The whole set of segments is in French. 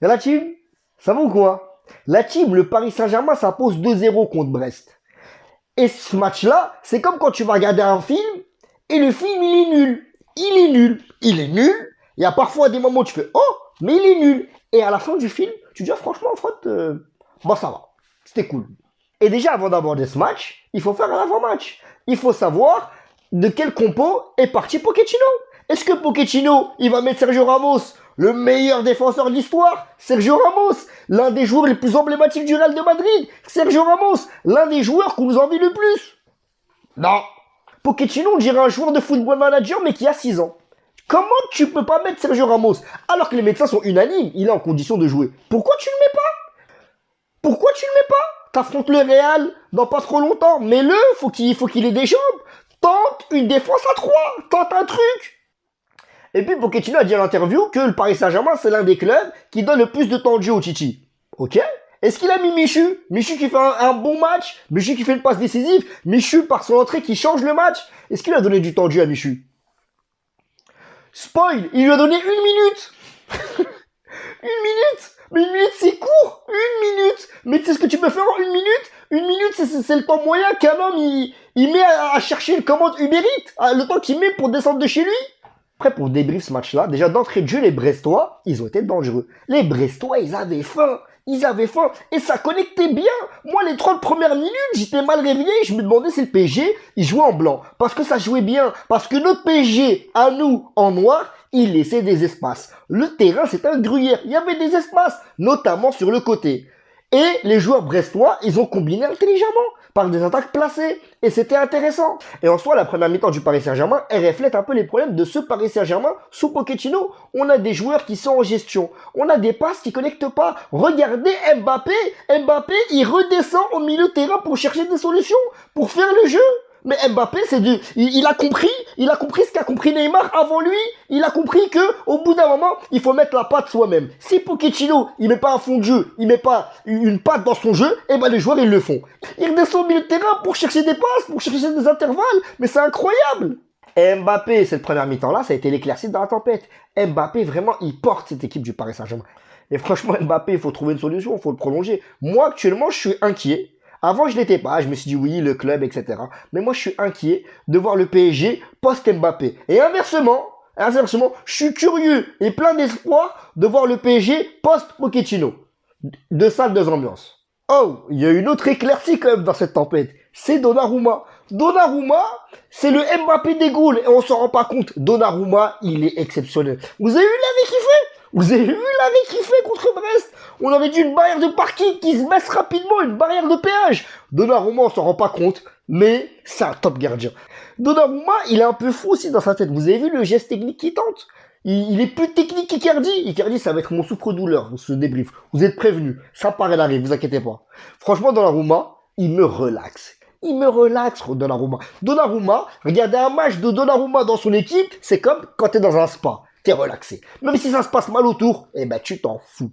Et la team, ça vaut quoi? La team, le Paris Saint-Germain s'impose 2-0 contre Brest. Et ce match-là, c'est comme quand tu vas regarder un film et le film, il est nul. Il est nul. Il est nul. Il y a parfois des moments où tu fais oh, mais il est nul. Et à la fin du film, tu dis ah, franchement, bon, ça va. C'était cool. Et déjà, avant d'aborder ce match, il faut faire un avant-match. Il faut savoir de quel compo est parti Pochettino. Est-ce que Pochettino, il va mettre Sergio Ramos, le meilleur défenseur de l'histoire? Sergio Ramos, l'un des joueurs les plus emblématiques du Real de Madrid. Sergio Ramos, l'un des joueurs qu'on nous envie le plus. Non. Pochettino, on dirait un joueur de football manager, mais qui a 6 ans. Comment tu peux pas mettre Sergio Ramos alors que les médecins sont unanimes? Il est en condition de jouer. Pourquoi tu le mets pas? Pourquoi tu le mets pas? T'affrontes le Real dans pas trop longtemps. Mets-le, faut qu'il ait des jambes. Tente une défense à 3. Tente un truc. Et puis Pochettino a dit à l'interview que le Paris Saint-Germain, c'est l'un des clubs qui donne le plus de temps de jeu au Titi. Ok? Est-ce qu'il a mis Michu? Michu qui fait un bon match? Michu qui fait une passe décisive? Michu par son entrée qui change le match? Est-ce qu'il a donné du temps de jeu à Michu? Spoil, il lui a donné 1 minute. 1 minute. Mais 1 minute, c'est court. 1 minute. Mais tu sais ce que tu peux faire en 1 minute? 1 minute, c'est le temps moyen qu'un homme, il met à chercher une commande Uber Eats. Le temps qu'il met pour descendre de chez lui. Après, pour débrief ce match-là, déjà d'entrée de jeu, les Brestois, ils ont été dangereux. Les Brestois, ils avaient faim. Ils avaient faim. Et ça connectait bien. Moi, les 30 premières minutes, j'étais mal réveillé. Je me demandais si le PSG, il jouait en blanc. Parce que ça jouait bien. Parce que notre PSG, à nous, en noir, il laissait des espaces. Le terrain, c'était un gruyère. Il y avait des espaces, notamment sur le côté. Et les joueurs brestois, ils ont combiné intelligemment par des attaques placées. Et c'était intéressant. Et en soi, la première mi-temps du Paris Saint-Germain, elle reflète un peu les problèmes de ce Paris Saint-Germain sous Pochettino. On a des joueurs qui sont en gestion. On a des passes qui connectent pas. Regardez Mbappé. Mbappé, il redescend au milieu de terrain pour chercher des solutions, pour faire le jeu. Mais Mbappé, il a compris ce qu'a compris Neymar avant lui. Il a compris que, au bout d'un moment, il faut mettre la patte soi-même. Si Pochettino, il met pas un fond de jeu, il met pas une patte dans son jeu, eh ben les joueurs, ils le font. Ils redescendent au milieu de terrain pour chercher des passes, pour chercher des intervalles. Mais c'est incroyable. Et Mbappé, cette première mi-temps-là, ça a été l'éclaircie dans la tempête. Mbappé, vraiment, il porte cette équipe du Paris Saint-Germain. Et franchement, Mbappé, il faut trouver une solution, il faut le prolonger. Moi, actuellement, je suis inquiet. Avant, je l'étais pas. Je me suis dit oui, le club, etc. Mais moi, je suis inquiet de voir le PSG post-Mbappé. Et inversement, je suis curieux et plein d'espoir de voir le PSG post-Pochettino. Deux salles, deux ambiances. Oh, il y a une autre éclaircie quand même dans cette tempête. C'est Donnarumma. Donnarumma, c'est le Mbappé des Gaules. Et on s'en rend pas compte. Donnarumma, il est exceptionnel. Vous avez vu l'année qu'il fait? Vous avez vu l'année qu'il fait contre Brest? On aurait dit une barrière de parking qui se baisse rapidement, une barrière de péage. Donnarumma, on s'en rend pas compte, mais c'est un top gardien. Donnarumma, il est un peu fou aussi dans sa tête. Vous avez vu le geste technique qu'il tente? Il est plus technique qu'Icardi. Icardi, ça va être mon souffre-douleur, ce débrief. Vous êtes prévenus. Ça paraît l'arrivée, vous inquiétez pas. Franchement, Donnarumma, il me relaxe. Il me relaxe, Donnarumma. Donnarumma, regarder un match de Donnarumma dans son équipe, c'est comme quand t'es dans un spa. T'es relaxé. Même si ça se passe mal autour, eh ben tu t'en fous.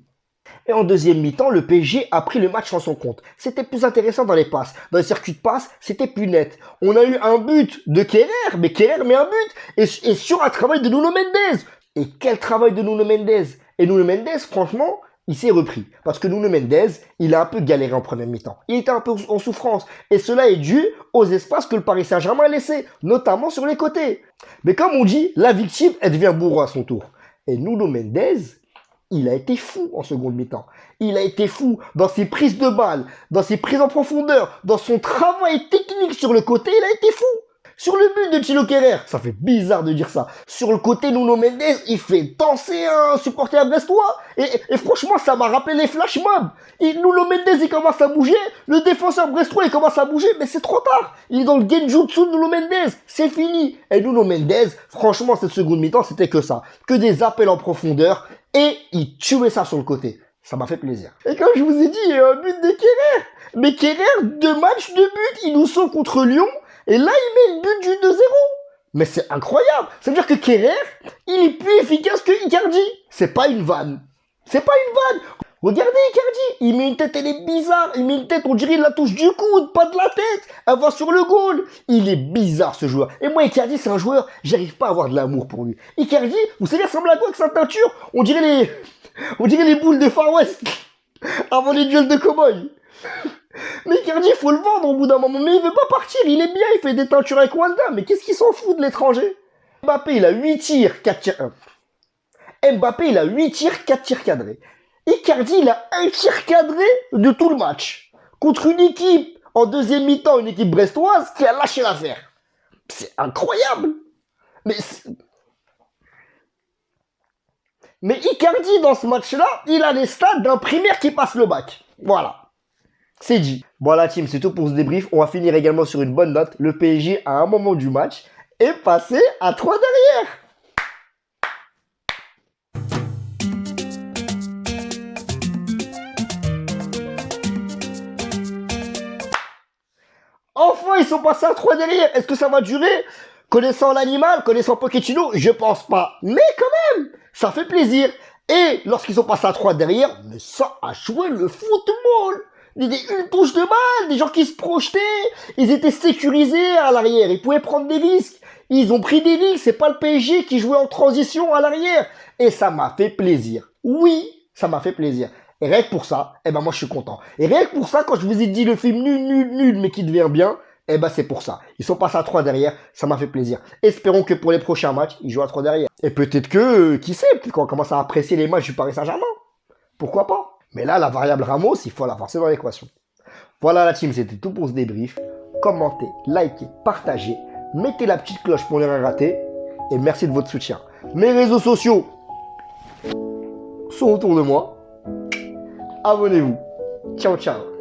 Et en deuxième mi-temps, le PSG a pris le match en son compte. C'était plus intéressant dans les passes. Dans les circuits de passes, c'était plus net. On a eu un but de Kerrer, mais Kerrer met un but. Et sur un travail de Nuno Mendes. Et quel travail de Nuno Mendes. Et Nuno Mendes, franchement, il s'est repris. Parce que Nuno Mendes, il a un peu galéré en première mi-temps. Il était un peu en souffrance. Et cela est dû aux espaces que le Paris Saint-Germain a laissés, notamment sur les côtés. Mais comme on dit, la victime, elle devient bourreau à son tour. Et Nuno Mendes, il a été fou en seconde mi-temps. Il a été fou dans ses prises de balles, dans ses prises en profondeur, dans son travail technique sur le côté, il a été fou. Sur le but de Thilo Kerrer, ça fait bizarre de dire ça. Sur le côté, Nuno Mendes, il fait danser un supporter brestois. Et franchement, ça m'a rappelé les flash mobs. Nuno Mendes, il commence à bouger. Le défenseur brestois, il commence à bouger. Mais c'est trop tard. Il est dans le genjutsu de Nuno Mendes. C'est fini. Et Nuno Mendes, franchement, cette seconde mi-temps, c'était que ça. Que des appels en profondeur. Et il tuait ça sur le côté. Ça m'a fait plaisir. Et comme je vous ai dit, il y a un but de Kerrer. Mais Kerrer, 2 matchs, 2 buts. Il nous sauve contre Lyon. Et là, il met le but du 2-0. Mais c'est incroyable. Ça veut dire que Kerrer, il est plus efficace que Icardi. C'est pas une vanne. C'est pas une vanne. Regardez Icardi, il met une tête, elle est bizarre. Il met une tête, on dirait il la touche du coude, pas de la tête. Elle va sur le goal. Il est bizarre ce joueur. Et moi, Icardi, c'est un joueur, j'arrive pas à avoir de l'amour pour lui. Icardi, vous savez, il ressemble à quoi avec sa teinture? On dirait les boules de Far West avant les duels de cow-boy. Mais Icardi, il faut le vendre au bout d'un moment. Mais il veut pas partir, il est bien, il fait des teintures avec Wanda. Mais qu'est-ce qu'il s'en fout de l'étranger? Mbappé, il a 8 tirs, 4 tirs. Mbappé, il a 8 tirs, 4 tirs cadrés. Icardi, il a un tir cadré de tout le match. Contre une équipe, en deuxième mi-temps, une équipe brestoise qui a lâché l'affaire. C'est incroyable. Mais Icardi, dans ce match-là, il a les stats d'un primaire qui passe le bac. Voilà. C'est dit. Voilà, team, c'est tout pour ce débrief. On va finir également sur une bonne note. Le PSG, à un moment du match, est passé à 3 derrière. Enfin, ils sont passés à 3 derrière. Est-ce que ça va durer? Connaissant l'animal, connaissant Pochettino, je pense pas. Mais quand même, ça fait plaisir. Et lorsqu'ils sont passés à 3 derrière, mais ça a joué le football. Une touche de balle, des gens qui se projetaient. Ils étaient sécurisés à l'arrière. Ils pouvaient prendre des risques. Ils ont pris des risques. C'est pas le PSG qui jouait en transition à l'arrière. Et ça m'a fait plaisir. Oui, ça m'a fait plaisir. Et rien que pour ça, moi je suis content. Et rien que pour ça, quand je vous ai dit le film nul, mais qui devient bien, c'est pour ça. Ils sont passés à 3 derrière, ça m'a fait plaisir. Espérons que pour les prochains matchs, ils jouent à 3 derrière. Et peut-être que, qui sait, peut-être qu'on commence à apprécier les matchs du Paris Saint-Germain. Pourquoi pas? Mais là, la variable Ramos, il faut la forcer dans l'équation. Voilà la team, c'était tout pour ce débrief. Commentez, likez, partagez, mettez la petite cloche pour ne rien rater. Et merci de votre soutien. Mes réseaux sociaux sont autour de moi. Abonnez-vous. Ciao, ciao.